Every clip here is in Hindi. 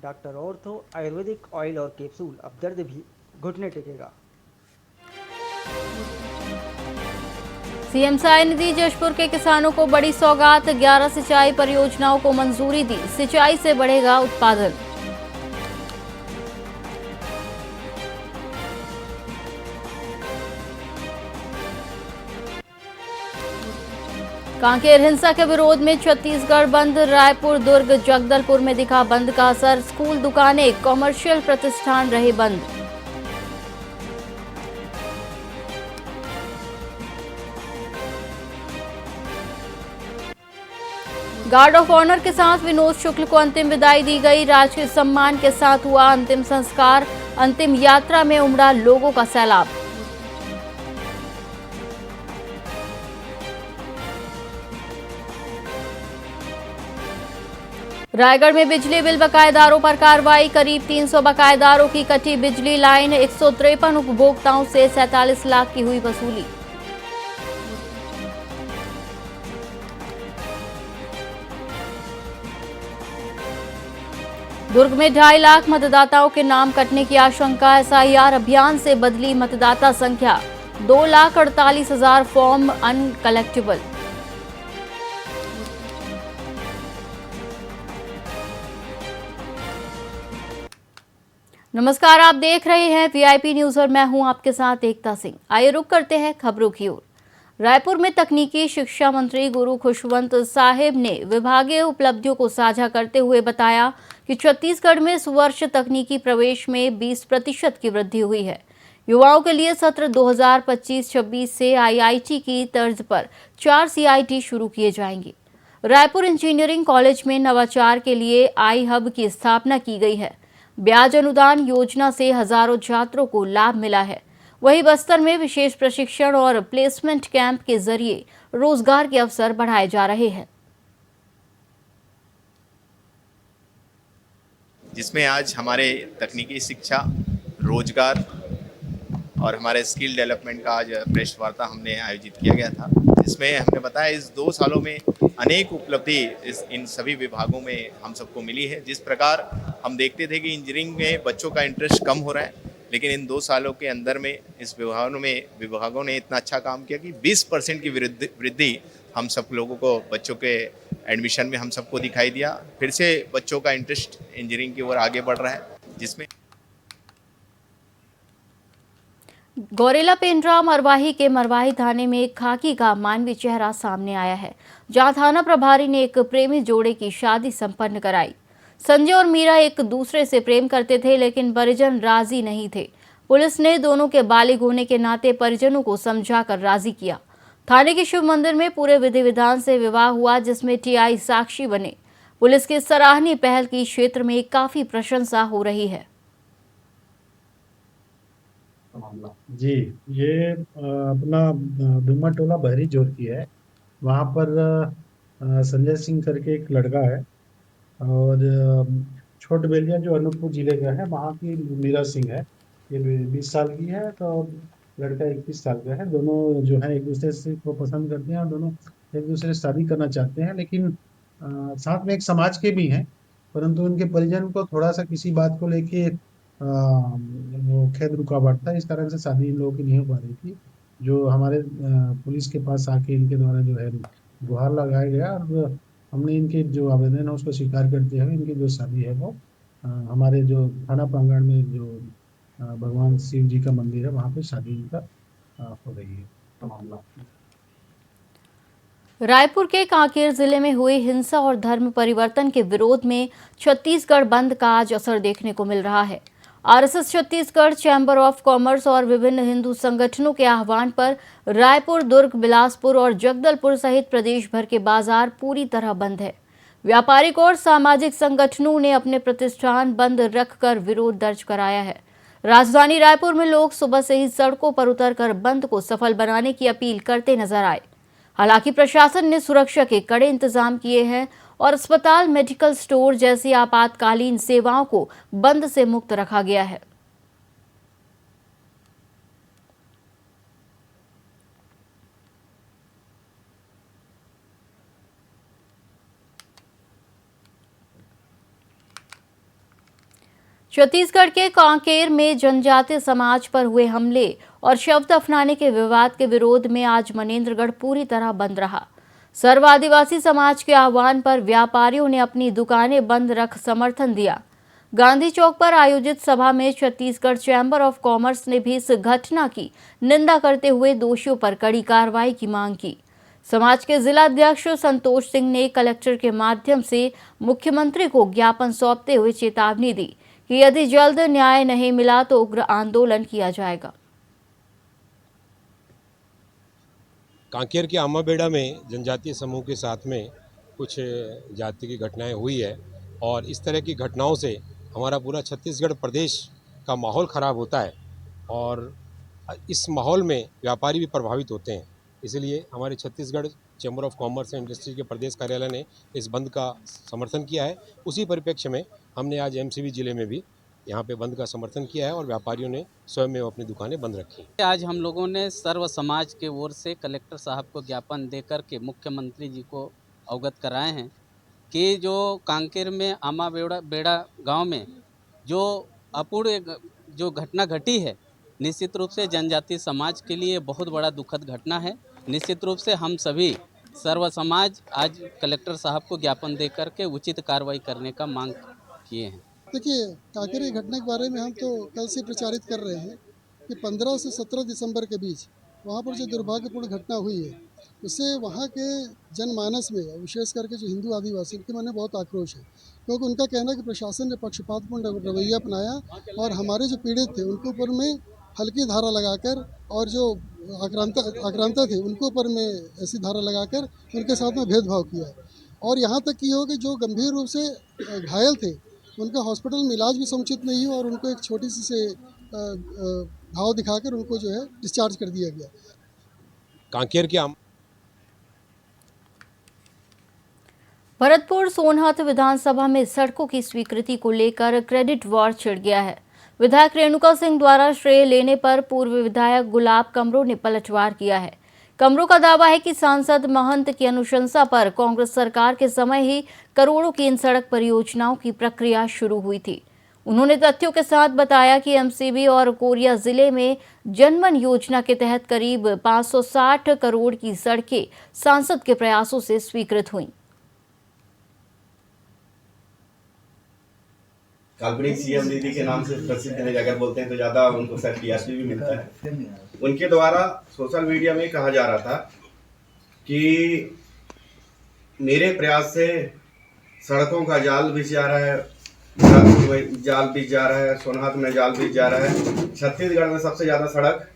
डॉक्टर ऑर्थो आयुर्वेदिक ऑयल और कैप्सूल, अब दर्द भी घुटने टेकेगा। सीएम साय ने दी जशपुर के किसानों को बड़ी सौगात, 11 सिंचाई परियोजनाओं को मंजूरी दी, सिंचाई से बढ़ेगा उत्पादन। कांकेर हिंसा के विरोध में छत्तीसगढ़ बंद, रायपुर, दुर्ग, जगदलपुर में दिखा बंद का असर, स्कूल, दुकानें, कॉमर्शियल प्रतिष्ठान रहे बंद। गार्ड ऑफ ऑनर के साथ विनोद शुक्ल को अंतिम विदाई दी गई, राजकीय सम्मान के साथ हुआ अंतिम संस्कार, अंतिम यात्रा में उमड़ा लोगों का सैलाब। रायगढ़ में बिजली बिल बकायेदारों पर कार्रवाई, करीब 300 बकायेदारों की कटी बिजली लाइन, 153 उपभोक्ताओं से 47 लाख की हुई वसूली। दुर्ग में 2.5 लाख मतदाताओं के नाम कटने की आशंका, एसआईआर अभियान से बदली मतदाता संख्या, 2,48,000 फॉर्म अनकलेक्टेबल। नमस्कार, आप देख रहे हैं वीआईपी न्यूज और मैं हूं आपके साथ एकता सिंह। आइए रुक करते हैं खबरों की ओर। रायपुर में तकनीकी शिक्षा मंत्री गुरु खुशवंत साहिब ने विभागीय उपलब्धियों को साझा करते हुए बताया कि छत्तीसगढ़ में इस वर्ष तकनीकी प्रवेश में 20% की वृद्धि हुई है। युवाओं के लिए सत्र 2025-26 से आईआईटी की तर्ज पर 4 सीआईटी शुरू किए जाएंगे। रायपुर इंजीनियरिंग कॉलेज में नवाचार के लिए आई हब की स्थापना की गई है। ब्याज अनुदान योजना से हजारों छात्रों को लाभ मिला है। वहीं बस्तर में विशेष प्रशिक्षण और प्लेसमेंट कैंप के जरिए रोजगार के अवसर बढ़ाए जा रहे हैं, जिसमें आज हमारे तकनीकी शिक्षा, रोजगार और हमारे स्किल डेवलपमेंट का आज प्रेस वार्ता हमने आयोजित किया गया था, जिसमें हमने बताया इस 2 सालों में अनेक उपलब्धि इन सभी विभागों में हम सबको मिली है। जिस प्रकार हम देखते थे कि इंजीनियरिंग में बच्चों का इंटरेस्ट कम हो रहा है, लेकिन इन 2 सालों के अंदर में इस विभागों ने इतना अच्छा काम किया कि 20% की वृद्धि हम सब लोगों को, बच्चों के एडमिशन में हम सबको दिखाई दिया। फिर से बच्चों का इंटरेस्ट इंजीनियरिंग की ओर आगे बढ़ रहा है, जिसमें गौरेला पेंड्रा मरवाही के मरवाही थाने में एक खाकी का मानवीय चेहरा सामने आया है, जहां थाना प्रभारी ने एक प्रेमी जोड़े की शादी संपन्न कराई। संजय और मीरा एक दूसरे से प्रेम करते थे, लेकिन परिजन राजी नहीं थे। पुलिस ने दोनों के बालिग होने के नाते परिजनों को समझाकर राजी किया। थाने के शिव मंदिर में पूरे विधि विधान से विवाह हुआ, जिसमें टीआई साक्षी बने। पुलिस की सराहनीय पहल की क्षेत्र में काफी प्रशंसा हो रही है। जी, ये अपना डुम्मा टोला बहरी जोर की है। वहाँ पर संजय सिंह करके एक लड़का है और छोट बेलिया जो अनूपपुर जिले का है, वहाँ की मीरा सिंह है। ये 20 साल की है, तो लड़का 21 साल का है। दोनों जो है एक दूसरे से को पसंद करते हैं और दोनों एक दूसरे से शादी करना चाहते हैं, लेकिन साथ में एक समाज के भी हैं, परंतु उनके परिजन को थोड़ा सा किसी बात को लेके वो खेद रुकावट था, इस कारण से शादी इन लोगों की नहीं हो पा रही थी। जो हमारे पुलिस के पास आके इनके द्वारा जो है गुहार लगाया गया और हमने इनके जो आवेदन है उसको स्वीकार करते हुए इनकी जो शादी है वो हमारे जो थाना प्रांगण में जो भगवान शिव जी का मंदिर है वहाँ पे शादी इनका हो रही है। तो मामला रायपुर के कांकेर जिले में हुई हिंसा और धर्म परिवर्तन के विरोध में छत्तीसगढ़ बंद का आज असर देखने को मिल रहा है। RSS Chhattisgarh, chamber of commerce और विभिन्न हिंदू संगठनों के आह्वान पर रायपुर, दुर्ग, बिलासपुर और जगदलपुर सहित प्रदेश भर के बाजार पूरी तरह बंद है। व्यापारिक और सामाजिक संगठनों ने अपने प्रतिष्ठान बंद रखकर विरोध दर्ज कराया है। राजधानी रायपुर में लोग सुबह से ही सड़कों पर उतरकर बंद को सफल बनाने की अपील करते नजर आए। हालांकि प्रशासन ने सुरक्षा के कड़े इंतजाम किए हैं और अस्पताल, मेडिकल स्टोर जैसी आपातकालीन सेवाओं को बंद से मुक्त रखा गया है। छत्तीसगढ़ के कांकेर में जनजातीय समाज पर हुए हमले और शव दफनाने के विवाद के विरोध में आज मनेंद्रगढ़ पूरी तरह बंद रहा। सर्व आदिवासी समाज के आह्वान पर व्यापारियों ने अपनी दुकानें बंद रख समर्थन दिया। गांधी चौक पर आयोजित सभा में छत्तीसगढ़ चैम्बर ऑफ कॉमर्स ने भी इस घटना की निंदा करते हुए दोषियों पर कड़ी कार्रवाई की मांग की। समाज के जिला अध्यक्ष संतोष सिंह ने कलेक्टर के माध्यम से मुख्यमंत्री को ज्ञापन सौंपते हुए चेतावनी दी कि यदि जल्द न्याय नहीं मिला तो उग्र आंदोलन किया जाएगा। कांकेर के आमाबेड़ा में जनजातीय समूह के साथ में कुछ जाति की घटनाएं हुई है और इस तरह की घटनाओं से हमारा पूरा छत्तीसगढ़ प्रदेश का माहौल ख़राब होता है और इस माहौल में व्यापारी भी प्रभावित होते हैं। इसलिए हमारे Chhattisgarh chamber of commerce and industry के प्रदेश कार्यालय ने इस बंद का समर्थन किया है। उसी परिप्रेक्ष्य में हमने आज एमसीबी जिले में भी यहाँ पे बंद का समर्थन किया है और व्यापारियों ने स्वयं में अपनी दुकानें बंद रखी। आज हम लोगों ने सर्व समाज के ओर से कलेक्टर साहब को ज्ञापन देकर के मुख्यमंत्री जी को अवगत कराए हैं कि जो कांकेर में आमाबेड़ा गांव में जो अपूर्ण जो घटना घटी है, निश्चित रूप से जनजातीय समाज के लिए बहुत बड़ा दुखद घटना है। निश्चित रूप से हम सभी सर्व समाज आज कलेक्टर साहब को ज्ञापन देकर के उचित कार्रवाई करने का मांग किए हैं। देखिए, कांकेर की घटना के बारे में हम तो कल से प्रचारित कर रहे हैं कि 15 से 17 दिसंबर के बीच वहाँ पर जो दुर्भाग्यपूर्ण घटना हुई है उससे वहाँ के जनमानस में विशेष करके जो हिंदू आदिवासी उनके मन में बहुत आक्रोश है, क्योंकि उनका कहना है कि प्रशासन ने पक्षपातपूर्ण रवैया अपनाया और हमारे जो पीड़ित थे उनके ऊपर में हल्की धारा लगाकर और जो आक्रांता थे उनके ऊपर में ऐसी धारा लगाकर उनके साथ में भेदभाव किया और यहाँ तक की हो कि जो गंभीर रूप से घायल थे उनका हॉस्पिटल में इलाज भी समुचित नहीं हुआ और उनको एक छोटी सी से घाव दिखाकर उनको जो है डिस्चार्ज कर दिया गया। कांकेर के भरतपुर सोनहत विधानसभा में सड़कों की स्वीकृति को लेकर क्रेडिट वॉर छिड़ गया है। विधायक रेणुका सिंह द्वारा श्रेय लेने पर पूर्व विधायक गुलाब कमरों ने पलटवार किया है। कमरों का दावा है कि सांसद महंत की अनुशंसा पर कांग्रेस सरकार के समय ही करोड़ों की इन सड़क परियोजनाओं की प्रक्रिया शुरू हुई थी। उन्होंने तथ्यों के साथ बताया कि एमसीबी और कोरिया जिले में जनमन योजना के तहत करीब 560 करोड़ की सड़कें सांसद के प्रयासों से स्वीकृत हुईं। काल्पनिक सीएम दीदी के नाम से प्रसिद्ध है, अगर बोलते हैं तो ज्यादा उनको सर टीआरपी भी मिलता है। उनके द्वारा सोशल मीडिया में कहा जा रहा था कि मेरे प्रयास से सड़कों का जाल बिछ जा रहा है, भरतपुर में जाल बिछ जा रहा है, सोनहत में जाल बिछ जा रहा है। छत्तीसगढ़ में सबसे ज्यादा सड़क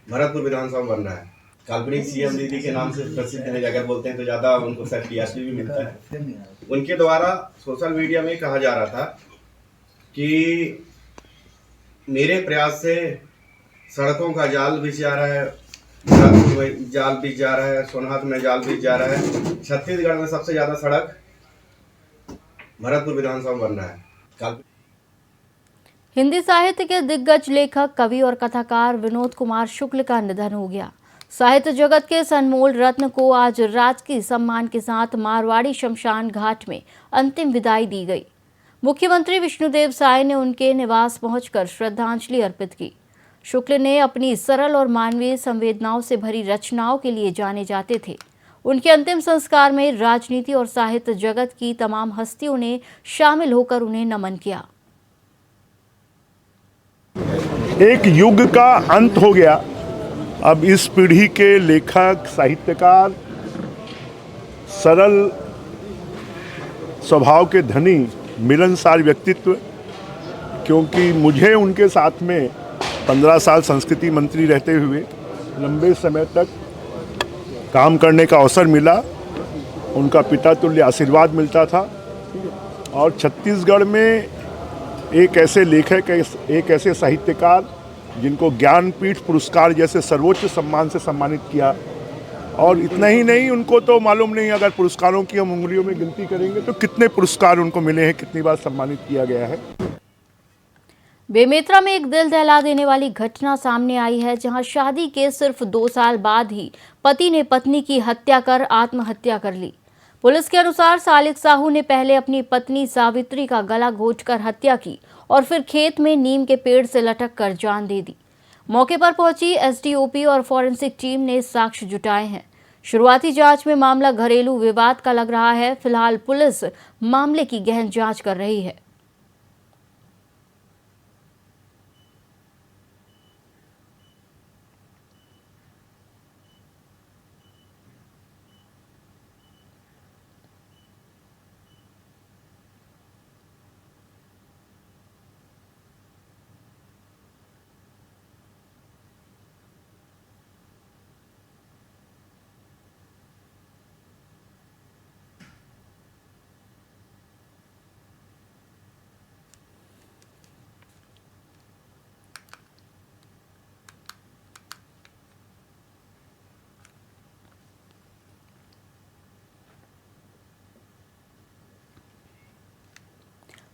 भरतपुर विधानसभा बन रहा है। काल्पनिक सीएम दीदी के नाम से प्रसिद्ध है, अगर बोलते हैं तो ज्यादा उनको सर टीआरपी भी मिलता है। उनके द्वारा सोशल मीडिया में कहा जा रहा था कि मेरे प्रयास से सड़कों का जाल बिछ जा रहा है, भरतपुर में जाल बिछ जा रहा है, सोनहत में जाल बिछ जा रहा है। छत्तीसगढ़ में सबसे ज्यादा सड़क भरतपुर विधानसभा बन रहा है। हिंदी साहित्य के दिग्गज लेखक, कवि और कथाकार विनोद कुमार शुक्ल का निधन हो गया। साहित्य जगत के इस अनमोल रत्न को आज राजकीय सम्मान के साथ मारवाड़ी शमशान घाट में अंतिम विदाई दी गई। मुख्यमंत्री विष्णुदेव साय ने उनके निवास पहुंचकर श्रद्धांजलि अर्पित की। शुक्ल ने अपनी सरल और मानवीय संवेदनाओं से भरी रचनाओं के लिए जाने जाते थे। उनके अंतिम संस्कार में राजनीति और साहित्य जगत की तमाम हस्तियों ने शामिल होकर उन्हें नमन किया। एक युग का अंत हो गया। अब इस पीढ़ी के लेखक, साहित्यकार, सरल स्वभाव के धनी, मिलनसार व्यक्तित्व, क्योंकि मुझे उनके साथ में 15 साल संस्कृति मंत्री रहते हुए लंबे समय तक काम करने का अवसर मिला। उनका पिता तुल्य आशीर्वाद मिलता था और छत्तीसगढ़ में एक ऐसे लेखक, एक ऐसे साहित्यकार जिनको ज्ञानपीठ पुरस्कार जैसे सर्वोच्च सम्मान से सम्मानित किया। और इतना ही नहीं, उनको तो मालूम नहीं, अगर पुरस्कारों की हम उंगलियों में गिनती करेंगे तो कितने पुरस्कार उनको मिले हैं, कितनी बार सम्मानित किया गया है। बेमेतरा में एक दिल दहला देने वाली घटना सामने आई है, जहां शादी के सिर्फ 2 साल बाद ही पति ने पत्नी की हत्या कर आत्महत्या कर ली। पुलिस के अनुसार सालिक साहू ने पहले अपनी पत्नी सावित्री का गला घोंटकर हत्या की और फिर खेत में नीम के पेड़ से लटक कर जान दे दी। मौके पर पहुंची एसडीओपी और फॉरेंसिक टीम ने साक्ष्य जुटाए हैं। शुरुआती जांच में मामला घरेलू विवाद का लग रहा है। फिलहाल पुलिस मामले की गहन जांच कर रही है।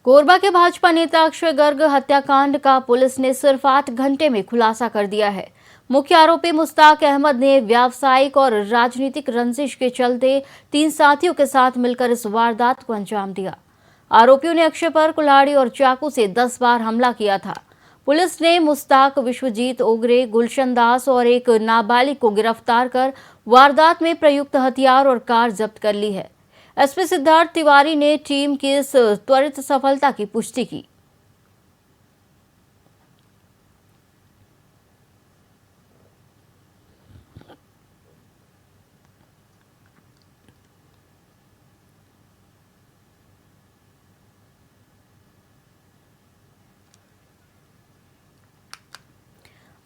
कोरबा के भाजपा नेता अक्षय गर्ग हत्याकांड का पुलिस ने सिर्फ 8 घंटे में खुलासा कर दिया है। मुख्य आरोपी मुश्ताक अहमद ने व्यावसायिक और राजनीतिक रंजिश के चलते 3 साथियों के साथ मिलकर इस वारदात को अंजाम दिया। आरोपियों ने अक्षय पर कुल्हाड़ी और चाकू से 10 बार हमला किया था। पुलिस ने मुश्ताक, विश्वजीत ओगरे, गुलशन दास और एक नाबालिग को गिरफ्तार कर वारदात में प्रयुक्त हथियार और कार जब्त कर ली है। एसपी सिद्धार्थ तिवारी ने टीम की इस त्वरित सफलता की पुष्टि की।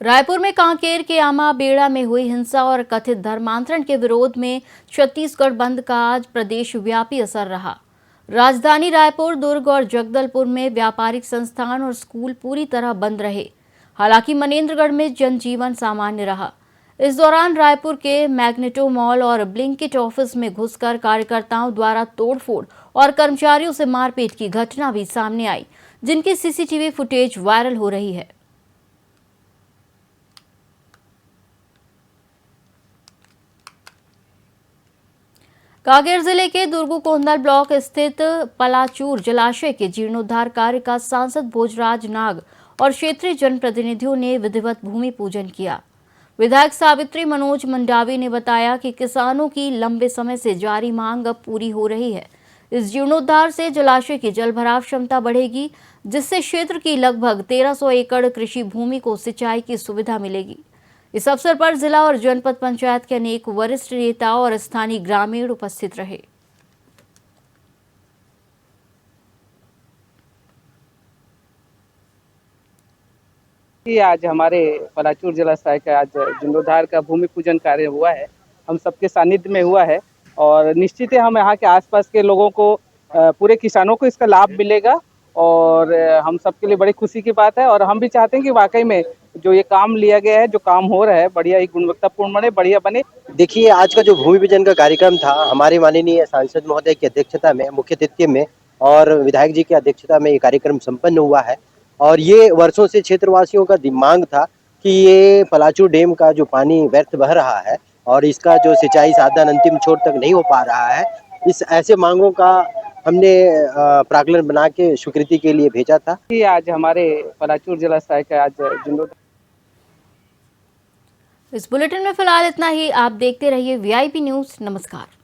रायपुर में कांकेर के आमा बेड़ा में हुई हिंसा और कथित धर्मांतरण के विरोध में छत्तीसगढ़ बंद का आज प्रदेश व्यापी असर रहा। राजधानी रायपुर, दुर्ग और जगदलपुर में व्यापारिक संस्थान और स्कूल पूरी तरह बंद रहे। हालांकि मनेन्द्रगढ़ में जनजीवन सामान्य रहा। इस दौरान रायपुर के मैग्नेटो मॉल और ब्लिंकिट ऑफिस में घुसकर कार्यकर्ताओं द्वारा तोड़फोड़ और कर्मचारियों से मारपीट की घटना भी सामने आई, जिनकी सीसीटीवी फुटेज वायरल हो रही है। कांकेर जिले के दुर्गुकोंदल ब्लॉक स्थित पलाचूर जलाशय के जीर्णोद्धार कार्य का सांसद भोजराज नाग और क्षेत्रीय जनप्रतिनिधियों ने विधिवत भूमि पूजन किया। विधायक सावित्री मनोज मंडावी ने बताया कि किसानों की लंबे समय से जारी मांग अब पूरी हो रही है। इस जीर्णोद्धार से जलाशय की जलभराव क्षमता बढ़ेगी, जिससे क्षेत्र की लगभग 1300 एकड़ कृषि भूमि को सिंचाई की सुविधा मिलेगी। इस अवसर पर जिला और जनपद पंचायत के अनेक वरिष्ठ नेता और स्थानीय ग्रामीण उपस्थित रहे। आज हमारे पलाचूर जलाशय का आज जीर्णोद्धार का भूमि पूजन कार्य हुआ है। हम सबके सानिध्य में हुआ है और निश्चित है हम यहाँ के आसपास के लोगों को, पूरे किसानों को इसका लाभ मिलेगा और हम सबके लिए बड़ी खुशी की बात है। और हम भी चाहते हैं कि वाकई में जो ये काम लिया गया है, जो काम हो रहा है, बढ़िया ही गुणवत्तापूर्ण बने, बढ़िया बने। देखिए, आज का जो भूमि पूजन का कार्यक्रम था, हमारे माननीय सांसद महोदय की अध्यक्षता में, मुख्य अतिथि में और विधायक जी की अध्यक्षता में ये कार्यक्रम संपन्न हुआ है। और ये वर्षों से क्षेत्रवासियों का मांग था कि ये पलाचू डैम का जो पानी व्यर्थ बह रहा है और इसका जो सिंचाई साधन अंतिम छोर तक नहीं हो पा रहा है, इस ऐसे मांगों का हमने प्राक्कलन बना के स्वीकृति के लिए भेजा था। आज हमारे पलाचूर जलाशय का आज जीर्णोद्धार। इस बुलेटिन में फिलहाल इतना ही। आप देखते रहिए वीआईपी न्यूज। नमस्कार।